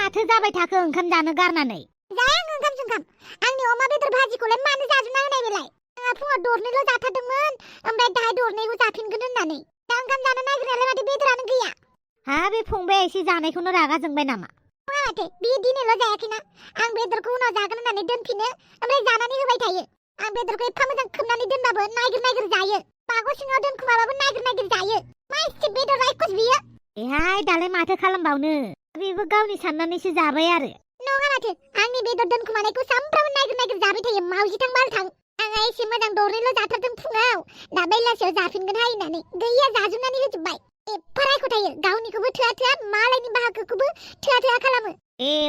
माथो जाबाय थाखो ओंखाम जानो गारनानै? जाया आं ओंखाम सोंखाम। आंनि अमा बेदर भाजिखौलाय मानो जाजुबना होनाय बेलाय? आंहा फुङाव दरनैल' जाथारदोंमोन, ओमफ्राय दाहाय दरनैखौ जाफिनगोन होननानै। दा ओंखाम जानो नागिरनायालाय माथो बेदरानो गैया। हा बे फंबाया एसे जानायखौनो रागा जोंबाय नामा? नङा माथो, बे दिनैल' जायाखैना। आं बेदरखौ उनाव जागोन होननानै दोनफिनो, ओमफ्राय जानानै होबाय थायो। आं बेदरखौ एफा मोजां खोबनानै दोनबाबो नागिर जायो। बागो सिङाव दोनखुमाबाबो नागिर जायो। मा एसे बेदर रायखस बियो? एहाय दालाय माथो खालामबावनो? बेबो गावनि साननानैसो जाबाय आरो। नङा माथो, आंनि बेदर दोनखुमानायखौ सामफ्रामबो नागिर जाबाय थायो। मावजिथां बालथां। आंहा एसे मोजां दरनैल' जाथारदों फुङाव, दा बेलासियाव जाफिनगोन होननानै गैया जाजुबनानै होजोबबाय। एफा रायख' थायो, गावनिखौबो थोआ मालायनि बाहागोखौबो थोआ खालामो।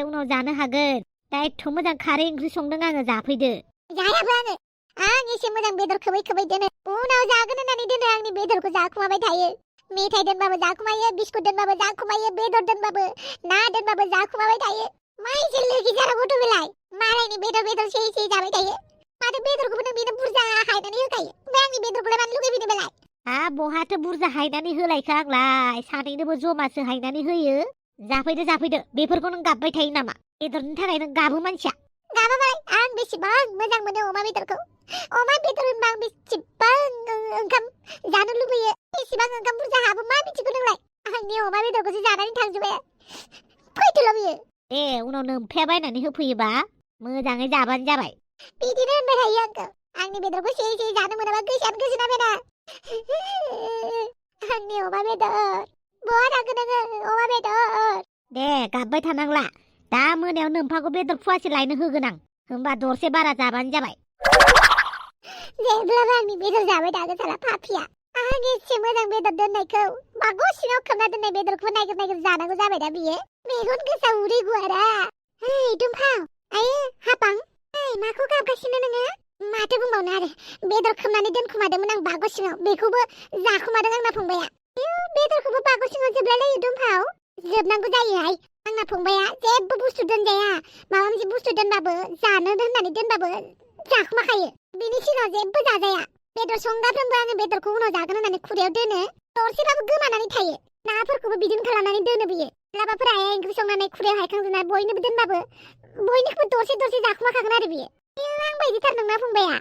उनाव जानो हागोन। दा एथ' मोजां खारै ओंख्रि संदों आङो, जाफैदो। जायाबो आङो। आं एसे मोजां बेदर खोबै दोनो, उनाव जागोन होननानै दोनो। आंनि बेदरखौ जाखुमाबाय थायो। मेथाइ दोनबाबो जाखुमायो, बिस्कुट दोनबाबो जाखुमायो, बेदर दोनबाबो ना दोनबाबो जाखुमाबाय थायो। मा एसे लोगि जारा गथ' बेलाय? मालायनि बेदर से जाबाय थायो। माथो बेदरखौबो नों बेनो बुरजा हायनानै होखायो। ओमफ्राय आंनि बेदरखौलाय मानो लुगैफिनो बेलाय? बहाथो बुरजा हायनानै होलायखो आंलाय? सानैनोबो जमासो हायनानै होयो। जाफैदो। बेफोरखौ नों गाबबाय थायो नामा? बेदरनि थाखाय नों गाबो मानसिया। गाबाबाय, आं बेसेबां मोजां मोनो अमा बेदरखौ। अमा बेदर होनबा आं बेसेबां ओंखाम जानो लुबैयो। बेसेबां ओंखाम बुरजा हाबो मा मिथिगौ नोंलाय? आंनि अमा बेदरखौसो जानानै थांजोबबाय। फैदोल' बियो। उनाव नोमफाया बायनानै होफैयोबा मोजाङै जाबानो जाबाय। बिदिनो होनबाय थायो आंखौ। आंनि बेदरखौ से जानो मोनाबा गोसोआनो गोजोना बेना। आंनि अमा बेदर, बहा थांखो नोङो अमा बेदर? दे गाबबाय थानांला। दा मोनायाव नोमफाखौ बेदर फुवासे लायनो होगोन आं। होमबा दरसे बारा जाबानो जाबाय। जेब्लाबो आंनि बेदर जाबाय थागोन साला पापिया। आं एसे मोजां बेदर दोननायखौ बागो सिङाव खोबना दोननाय बेदरखौ नागिर जानांगौ जाबाय दा बियो। मेगन गोसा उदै गुवारा। ओइ दुमफाव, आयै हाबां, माखौ गाबगासिनो नोङो? माथो बुंबावनो आरो, बेदर खोबनानै दोनखुमादोंमोन आं बागो सिङाव, बेखौबो जाखुमादों आंना फंबाया। बेदरखौबो बागो सिङाव जोबलायलायो दुमफाव। जोबनांगौ जायोहाय। आंना फंबाया जेबो बुस्थु दोनजाया। माबा मोनसे बुस्थु दोनबाबो, जानो दोननानै दोनबाबो जाखुमाखायो। बिनि सिगाङाव जेबो जाजाया। बेदर संगाफ्रोमबो आङो बेदरखौ उनाव जागोन होननानै खुरैयाव दोनो, दरसेबाबो गोमानानै थायो। नाफोरखौबो बिदिनो खालामनानै दोनो बियो। लाबाफोरा ओंख्रि संनानै खुरैयाव हायखांजोबनानै बयनोबो दोनबाबो बयनिखौबो दरसे जाखुमाखागोन आरो बियो। आं बायदिथार नोंना फंबाया।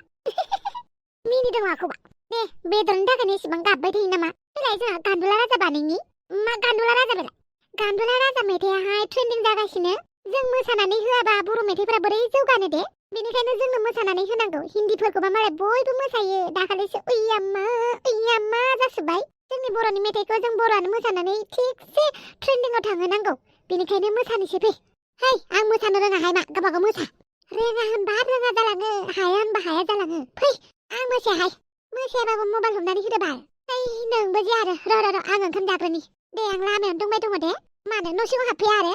मिनिदों माखौबा? दे, बेदरनि थाखायनो एसेबां गाबबाय थायो नामा? फैलाय जोंहा गान्दुला राजा बानायनि। मा गान्दुला राजा बेलाय? गान्दुला राजा मेथाइयाहाय ट्रेन्डिं जागासिनो। जों मोसानानै होआबा बर' मेथाइफोरा बोरै जौगानो दे? बेनिखायनो जोंनो मोसानानै होनांगौ। हिन्दीफोरखौबा मालाय बयबो मोसायो। दाखालिसो उइयाम्मा जाजोब्बाय। जोंनि बर'नि मेथाइखौ जों बर'आनो मोसानानै थिगसे ट्रेन्डिंआव थांहोनांगौ। बेनिखायनो मोसानोसै फै। है, आं मोसानो रोङाहाय मा, गावबागाव मोसा। रोङा होनबा रोङा जालाङो, हाया होनबा हाया जालाङो। फै, आं मोसायाहाय। मोसायाबाबो मबाइल हमनानै होदो बाल। नोंबो जे आरो, र' आं ओंखाम जाग्रोनि। दे, आं लामायावनो दंबाय दङ दे। मानो न' सिङाव हाबफैया आरो?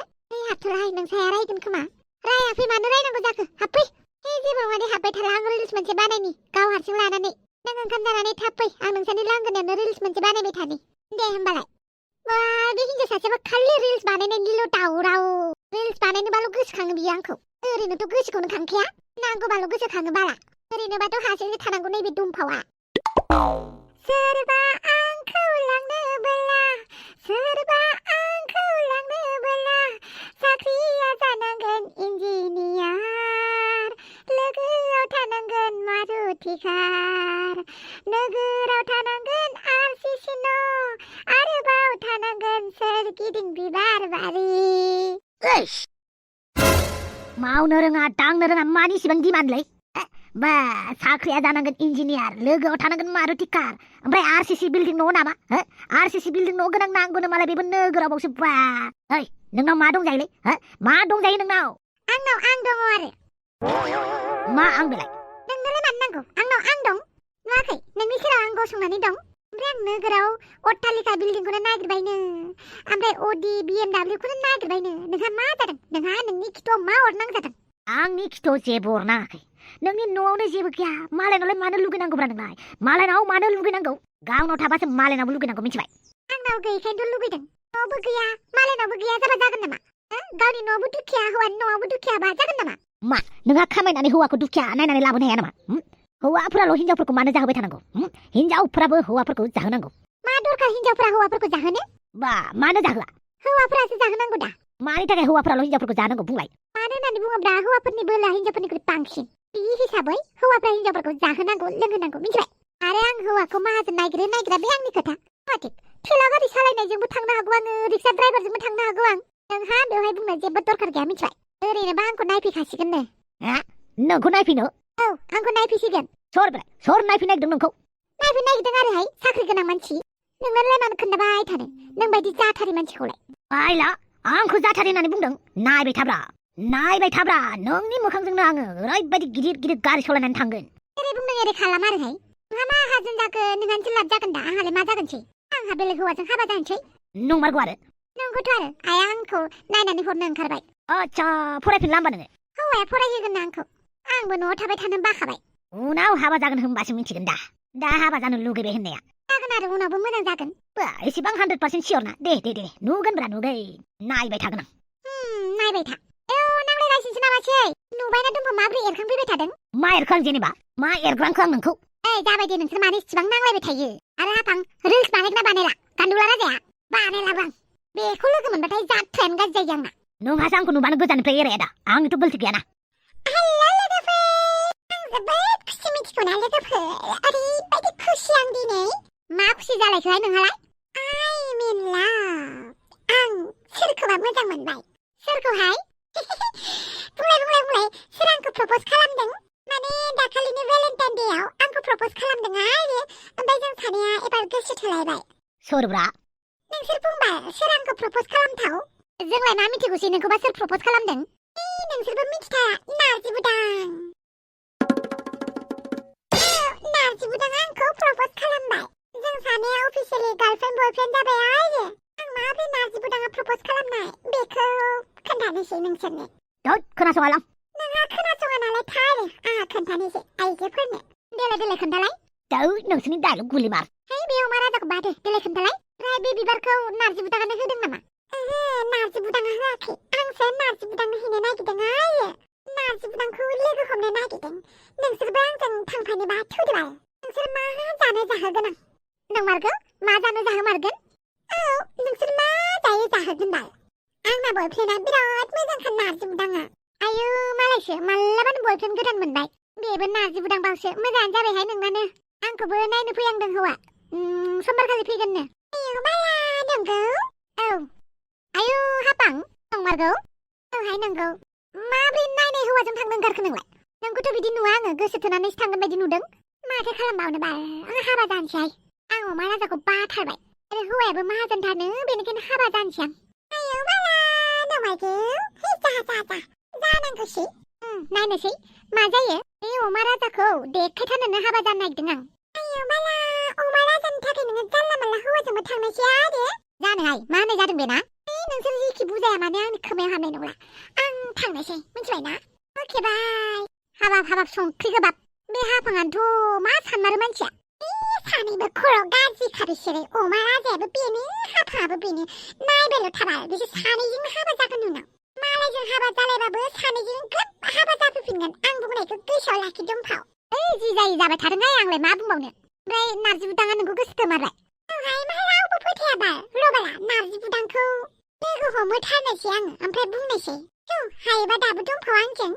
हाबथ'लाहाय, नोंसाया रायगोन खोमा। रायाखै, मानो रायनांगौ जाखो? हाबफै। जेबो नङा दे, हाबबाय थाला। आं रिल्स मोनसे बानायनि, गाव हारसिं लानानै। नों ओंखाम जानानै थाब फै, आं नोंसानि लांगोनायावनो रिल्स मोनसे बानायबाय थानि। दे होमबालाय। बा, बे हिन्जाव सासेबा खालि रिल्स बानायनायनिल' दावराव। रिल्स बानायनोबाल' गोसोखाङो बियो आंखौ। ओरैनोथ' गोसोखौनो खांखाया। नांगौबाल' गोसोखाङो बाला। ओरैनोबाथ' हारसिंसो थानांगौ नैबे दुमफावा। सोरबा आंखौ लांनोबोला, सोरबा आंखौ लांनोबोला, साख्रिया जानांगोन इन्जिनियार, लोगोआव थानांगोन मारुति कार, नोगोराव थानांगोन RCC न', आरोबाव थानांगोन सोरगिदिं बिबार बारि। मावनो रोङा, दांनो रोङा, मानि इसिबां दिमान्डलै? बा, साख्रिया जानांगोन इन्जिनियार, लोगोआव थानांगोन मारुति कार, ओमफ्राय RCC बिल्डिं न' नामा? RCC बिल्डिं न' गोनां नांगौनो मालाय बेबो नोगोरावबावसो। बा, नोंनाव मा दंजायोलै? मा दंजायो नोंनाव? आंनाव आं दङ आरो। मा आं बेलाय? नोंनोलाय मानो नांगौ? आंनाव आं दं। नुवाखै? नोंनि सेराव आं गसंनानै दं। ओमफ्राय आं नोगोराव अट्टालिका बिल्डिंखौनो नागिरबायनो, ओमफ्राय अडि BMW खौनो नागिरबायनो। नोंहा मा जादों? नोंहा नोंनि खिथुआव मा अरनांजादों? आंनि खिथुआव जेबो अरनाङाखै। नोंनि न'आवनो जेबो गैया। मालायनावलाय मानो लुगैनांगौब्रा नोंलाय? मालायनाव मानो लुगैनांगौ? गावनाव थाबासो मालायनावबो लुगैनांगौ, मिथिबाय? आंनाव गैयैखायनोथ' लुगैदों। न'आवबो गैया, मालायनावबो गैया जाबा जागोन नामा? गावनि न'आवबो दुखिया, हौवानि न'आवबो दुखियाबा जागोन नामा? मा, नोंहा खामायनानै हौवाखौ दुखिया नायनानै लाबोनो हाया नामा? हौवाफोराल' हिनजावफोरखौ मानो जाहोबाय थानांगौ? हिनजावफोराबो हौवाफोरखौ जाहोनांगौ। मा दरखार हिनजावफोरा हौवाफोरखौ जाहोनो? बा, मानो जाहोआ? हौवाफोरासो जाहोनांगौ दा। मानि थाखाय हौवाफोराल' हिनजावफोरखौ जानांगौ बुंलाय? मानो होननानै बुङोब्ला हौवाफोरनि बोलोआ हिनजावफोरनिख्रुइ बांसिन। बे हिसाबै हौवाफ्रा हिनजावफोरखौ जाहोनांगौ लोंहोनांगौ मिथिबाय? आरो आं हौवाखौ माहाजोन नागिरा बे आंनि खोथा। थिक थेला गारि सालायनायजोंबो थांनो हागौ आङो, रिक्सा ड्राइभारजोंबो थांनो हागौ आं। नोंहा बेवहाय बुंनो जेबो दरखार गैया मिथिबाय? ओरैनोबा आंखौ नायफैखासिगोननो। नोंखौ नायफैनो? औ आंखौ नायफैसिगोन। सोर नायफैनो नागिरदों नोंखौ? नायफैनो नागिरदों आरोहाय साख्रि गोनां मानसि। नोंनालाय मानो खोन्थाबाय थानो नोंबायदि जाथारि मानसिखौलाय? आइला आंखौ जाथारि होननानै बुंदों? नायबाय थाब्रा नोंनि मोखांजोंनो आङो ओरैबायदि गिदिर गारि सालायनानै थांगोन। एरै बुंदों एरै खालाम आरोहाय। नोंहा माहाजोन जागोन, नोंहासो लाब जागोन दा, आंहालाय मा जागोनसै? आंहा बेलेग हौवाजों हाबा जानोसै। नंमारगौ आरो? नंगौथ' आरो आइया आंखौ नायनानै हरनो ओंखारबाय। आच्छा फरायफिनला होमबा नोङो? हौवाया फरायहोगोन ना आंखौ। आंबो न'आव थाबाय थानो बाखाबाय। उनाव हाबा जागोन होनबासो मिथिगोन दा हाबा जानो लुगैबाय होननाया। जागोन आरो उनावबो मोजां जागोन। एसेबां 100% सियर ना? दे नुगोनब्रा नुगोन। नायबाय थागोन आं। नायबाय था। नांलायगासिनोसो नामासै? नुबायना दुमखौ माब्रै एरखांफैबाय थादों? मा एरखां जेनेबा? मा एरग्रांखो आं नोंखौ? जाबाय दे नोंसोर मानो इसेबां नांलायबाय थायो? आरो हाफां रिल्स बानायगोना बानायला? गान्दुला राजाया बानायलाबो आं। बेखौ लोगो मोनबाथाय जाथ्रायानो गाज्रि जायो आंना। नोंहासो आंखौ नुबानो गोजाननिफ्राय एराया दा? आंनिथ' गलति गैयाना। हेलौ लोगोफोर, आं जोबोद खुसि मिथिगौना लोगोफोर। ओरैबायदि खुसि आं दिनै। मा खुसि जालायखोहाय नोंहालाय? आइ मिन लाभ। आं सोरखौबा मोजां मोनबाय। सोरखौहाय? बुंलाय सोर आंखौ प्रप'ज खालामदों? माने दाखालिनि भेलेन्टाइन डेआव आंखौ प्रप'ज खालामदों आरो ओमफ्राय जों सानैया एबार गोसो थोलायबाय। सोरब्रा? नोंसोर बुंबाय सोर आंखौ प्रप'ज खालामथाव? जोंलाय मा मिथिगौसै नोंखौबा सोर प्रप'ज खालामदों? नोंसोरबो मिथिथारा नारजि बुदां। नारजि बुदाङा आंखौ प्रप'ज खालामबाय। जों सानैया अफिसियेलि गार्लफ्रेन्ड बयफ्रेन्ड जाबाय आरो। आं माब्रै नारजि बुदाङा प्रप'ज खालामनाय बेखौ खोन्थानोसै नोंसोरनो। खोनासङालां। नोंहा खोनासङा नालाय थार आंहा खोन्थानोसै आइजोफोरनो। देलाय खोन्थालाय। नोंसोरनि डायलग गुलिमार। बे अमा राजाखौ बादो, देलाय खोन्थालाय। ओमफ्राय बे बिबारखौ नारजि बुदाङानो होदों नामा? नारजि बुदाङा होआखै। आंसो नारजि बुदांनो हैनो नागिरदों आरो। नारजि बुदांखौ लोगो हमनो नागिरदों। नोंसोरबो आंजों थांफानोबा थुदोबाल। नोंसोर मा जानो जाहोगोन आं? नंमारगौ? मा जानो जाहोमारगोन? औ नोंसोर मा जायो जाहोगोन बाल। आंना बयफ्रेन्डआ बिराद मोजांखा नारजि बुदाङा। आयु मालायसो मालाबानो बयफ्रेन्ड गोदान मोनबाय। बेबो नारजि बुदांबावसो। मोजाङानो जाबायहाय नोंनानो। आंखौबो नायनो फैहांदों हौवा। समबारखालि फैगोननो। आयु बाला नंगौ? औ। आयु हापां नंमारगौ? औहाय नंगौ। माब्रै नायनाय हौवाजों थांनो ओंखारखो नोंलाय? नोंखौथ' बिदि नुवा आङो, गोसो थोनानैसो थांगोन बायदि नुदों। माथो खालामबावनो बाल, आं हाबा जानोसैहाय। आं अमा राजाखौ बाथारबाय। आरो हौवायाबो माहाजोनथारनो, बेनिखायनो हाबा जानोसै आं। आयु बाला नंमारगौ? जा जानांगौसै। नायनोसै मा जायो। बे अमा राजाखौ देखायथारनोनो हाबा जानो नागिरदों आं। आयु बाला अमा राजानि थाखाय नोङो जानला मानला हौवाजोंबो थांनायसै आरो। जानोहाय मा होननाय जादों बेना? नोंसोर जेखि बुजाया मानो आंनि खोमायाव हाबनाय नंला। आं थांनोसै मिथिबाय ना? अके बाय। हाबाब संख्रि गोबाब। बे हाफाङानोथ' मा सानमारो मानसिया। सानैबो खर' गाज्रिखा बिसोरो। अमा राजायाबो बेनो, हाफाङाबो बेनो। नायबायल' थाबाल, बिसोर सानैजोंनो हाबा जागोन उनाव। मालायजों हाबा जालायबाबो सानैजों ग्रोब हाबा जाफैफिनगोन। आं बुंनायखौ गोसोआव लाखि दंफाव। जि जायो जाबाय थादोंहाय, आंलाय मा बुंबावनो। ओमफ्राय नारजि बुदाङा नोंखौ गोसो थोमारबाय? औहाय मा रावबो फोथायाबा रबाला नारजि बुदांखौ लोगो हमहैथारनोसै आङो, ओमफ्राय बुंनोसै हायोबा दाबो दंफाव आंजों।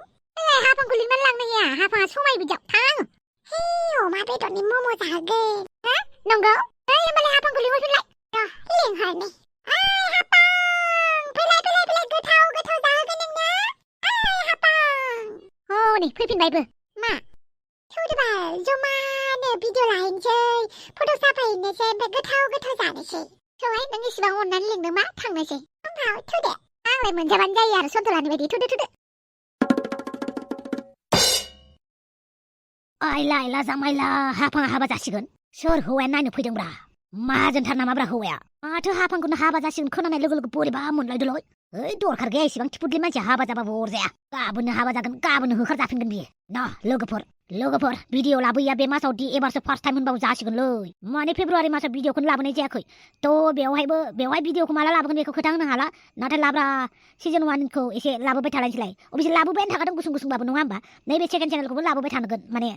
हाफांखौ लिंनानै लांनो हाया, हाफाङा समाय बिदियाव थाङो। अमा बेदरनि मम' जाहोगोन। नंगौ? होमबालाय हाफांखौ लिंहरफिनलाय। लिंहरनि। हाफां फैलाय गोथाव जाहोगोन नोंनो। हाफां हनै फैफिनबायबो। मा थौदोबाल, जमानो भिडिअ लाहैनोसै, फट' साफायहैनोसै, ओमफ्राय गोथाव जानोसै। थौहाय नों इसिबां अननानै लिंदों मा, थांनोसै। दंफाव थौदो। आंलाय मोनजाबानो जायो आरो सन्थलानि बायदि। थौदो। आइला जामाइला, हाफाङा हाबा जासिगोन। सोर हौवाया नायनो फैदोंब्रा? माहाजोनथार नामाब्रा हौवाया? माथो हाफांखौनो हाबा जासिगोन खोनानाय लोगो लोगो बोरैबा मोनलायदोलै। दरखार गैया इसेबां थिफुदलि मानसिया हाबा जाबाबो अरजाया। गाबोननो हाबा जागोन, गाबोननो होखार जाफिनगोन बियो। ना लोगोफोर भिडिअ लाबोया बे मासाव दि एबारसो फार्स्ट टाइम होनबाबो जासिगोनलै माने फेब्रुवारि मासाव भिडिअखौनो लाबोनाय जायाखै थ' बेवहाय भिडिअखौ माला लाबोगोन बेखौ खोथा होनो हाला नाथाय लाब्रा सिजन 1 खौ एसे लाबोबाय थालायसैलाय अबयसे लाबोबायानो थाखादों गुसुं-गुसुंबाबो नङा होमबा नैबे सेकेन्ड चेनेलखौबो लाबोबाय थानांगोन माने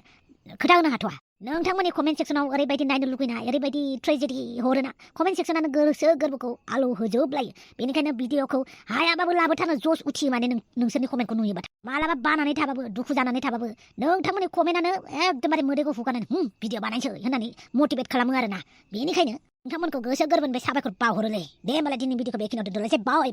खोथा होनो हाथ'आ नोंथांमोननि कमेन्ट सेक्सनाव ओरैबायदि नायनो लुगैनाय ओरैबायदि ट्रेजेडि हरोना कमेन्ट सेक्सनानो गोसो गोरबोखौ आलौ होजोबलायो बेनिखायनो भिडिअखौ हायाबाबो लाबोथारनो जस उथियो माने नोंसोरनि कमेन्टखौ नुयोबाथाय मालाबा बानानै थाबाबो दुखु जानानै थाबाबो नोंथांमोननि कमेन्टआनो एकदमबारे मोदैखौ हुगारनानै भिडिअ बानायसै होननानै मटिभेट खालामो आरोना बेनिखायनो नोंथांमोनखौ गोसो गोरबोनिफ्राय साबायखर बावहरोलै दे होमबालाय दिनैनि भिडिअखौ बेखिनियाव दोनथ'लायसै बाय